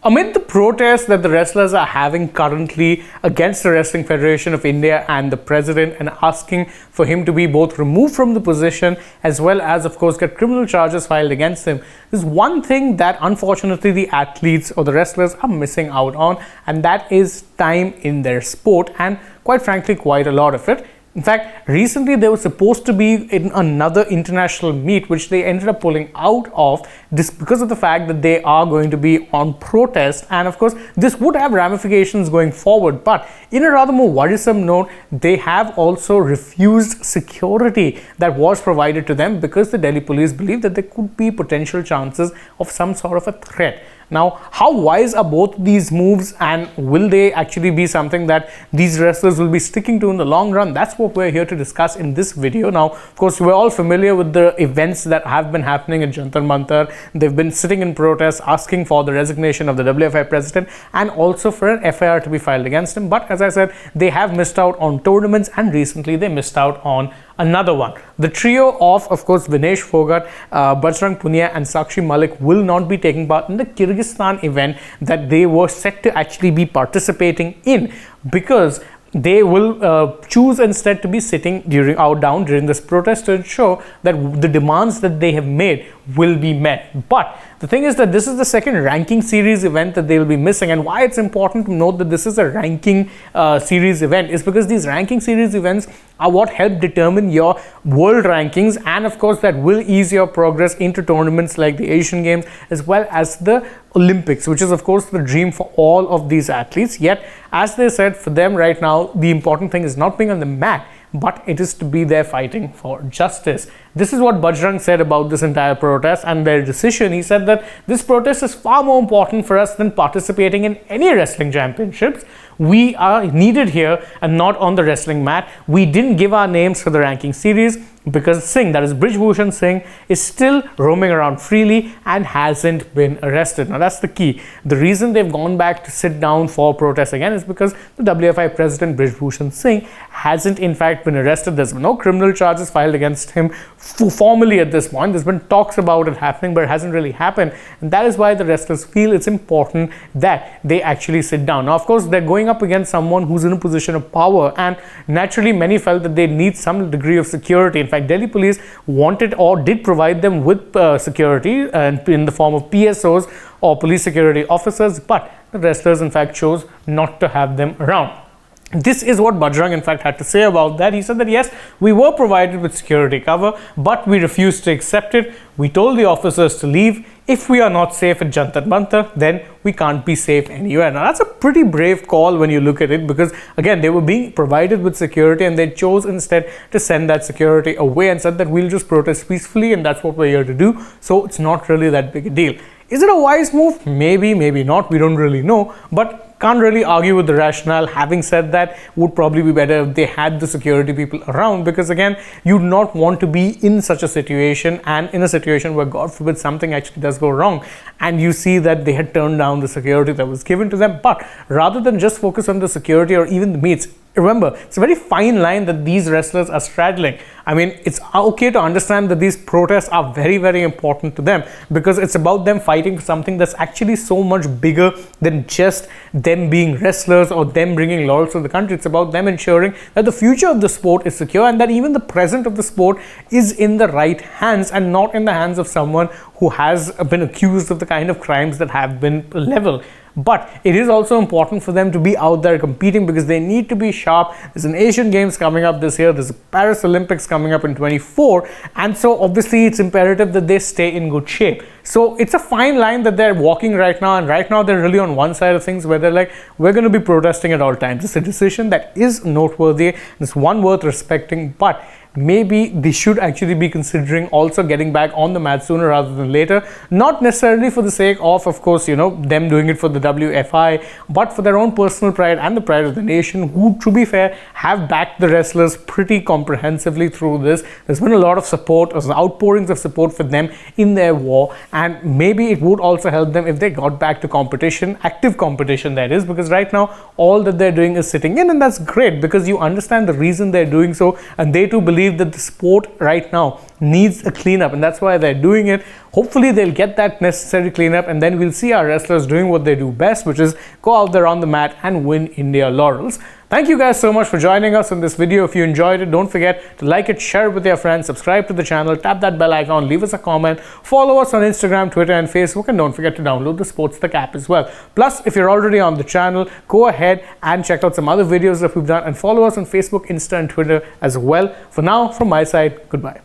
Amid the protests that the wrestlers are having currently against the Wrestling Federation of India and the president, and asking for him to be both removed from the position as well as, of course, get criminal charges filed against him, there's one thing that unfortunately the athletes or the wrestlers are missing out on, and that is time in their sport, and quite frankly quite a lot of it. In fact, recently they were supposed to be in another international meet, which they ended up pulling out of just because of the fact that they are going to be on protest. And of course, this would have ramifications going forward. But in a rather more worrisome note, they have also refused security that was provided to them because the Delhi police believe that there could be potential chances of some sort of a threat. Now, how wise are both these moves, and will they actually be something that these wrestlers will be sticking to in the long run? That's what we're here to discuss in this video. Now, of course, we're all familiar with the events that have been happening at Jantar Mantar. They've been sitting in protest asking for the resignation of the WFI president and also for an FIR to be filed against him. But as I said, they have missed out on tournaments, and recently they missed out on another one. The trio of course, Vinesh Sakshi, Bajrang and Sakshi Malik will not be taking part in the Kyrgyzstan event that they were set to actually be participating in, because they will choose instead to be sitting down during this protest to ensure that the demands that they have made will be met. But the thing is that this is the second ranking series event that they will be missing, and why it's important to note that this is a ranking series event is because these ranking series events are what help determine your world rankings, and of course that will ease your progress into tournaments like the Asian Games as well as the Olympics, which is of course the dream for all of these athletes. Yet, as they said, for them right now the important thing is not being on the mat, but it is to be there fighting for justice. This is what Bajrang said about this entire protest and their decision. He said that this protest is far more important for us than participating in any wrestling championships. We are needed here and not on the wrestling mat. We didn't give our names for the ranking series because Singh, that is Brij Bhushan Singh, is still roaming around freely and hasn't been arrested. Now that's the key. The reason they've gone back to sit down for protest again is because the WFI president Brij Bhushan Singh hasn't in fact been arrested. There's no criminal charges filed against him formally at this point. There's been talks about it happening, but it hasn't really happened, and that is why the wrestlers feel it's important that they actually sit down. Now of course they're going up against someone who's in a position of power, and naturally many felt that they need some degree of security. In fact, Delhi police wanted or did provide them with security in the form of PSOs or police security officers, but the wrestlers in fact chose not to have them around. This is what Bajrang in fact had to say about that. He said that yes, we were provided with security cover, but we refused to accept it. We told the officers to leave. If we are not safe at Jantar Mantar, then we can't be safe anywhere. Now that's a pretty brave call when you look at it, because again, they were being provided with security and they chose instead to send that security away and said that we'll just protest peacefully and that's what we're here to do. So it's not really that big a deal. Is it a wise move? Maybe, maybe not. We don't really know, but can't really argue with the rationale. Having said that, would probably be better if they had the security people around, because again, you'd not want to be in such a situation, and in a situation where God forbid something actually does go wrong and you see that they had turned down the security that was given to them. But rather than just focus on the security or even the meets, remember, it's a very fine line that these wrestlers are straddling. I mean, it's okay to understand that these protests are very, very important to them, because it's about them fighting for something that's actually so much bigger than just them being wrestlers or them bringing laurels to the country. It's about them ensuring that the future of the sport is secure and that even the present of the sport is in the right hands and not in the hands of someone who has been accused of the kind of crimes that have been leveled. But it is also important for them to be out there competing, because they need to be sharp. There's an Asian Games coming up this year. There's a Paris Olympics coming up in 24. And so obviously it's imperative that they stay in good shape. So it's a fine line that they're walking right now. And right now they're really on one side of things where they're like, we're going to be protesting at all times. It's a decision that is noteworthy. It's one worth respecting, but maybe they should actually be considering also getting back on the mat sooner rather than later. Not necessarily for the sake of course, them doing it for the WFI, but for their own personal pride and the pride of the nation, who, to be fair, have backed the wrestlers pretty comprehensively through this. There's been a lot of support, outpourings of support for them in their war, and maybe it would also help them if they got back to competition, active competition that is, because right now all that they're doing is sitting in, and that's great because you understand the reason they're doing so, and they too believe that the sport right now needs a cleanup, and that's why they're doing it. Hopefully they'll get that necessary cleanup, and then we'll see our wrestlers doing what they do best, which is go out there on the mat and win India laurels. Thank you guys so much for joining us in this video. If you enjoyed it, don't forget to like it, share it with your friends, subscribe to the channel, tap that bell icon, leave us a comment, follow us on Instagram, Twitter and Facebook, and don't forget to download the AajTak app as well. Plus, if you're already on the channel, go ahead and check out some other videos that we've done and follow us on Facebook, Insta and Twitter as well. For now, from my side, goodbye.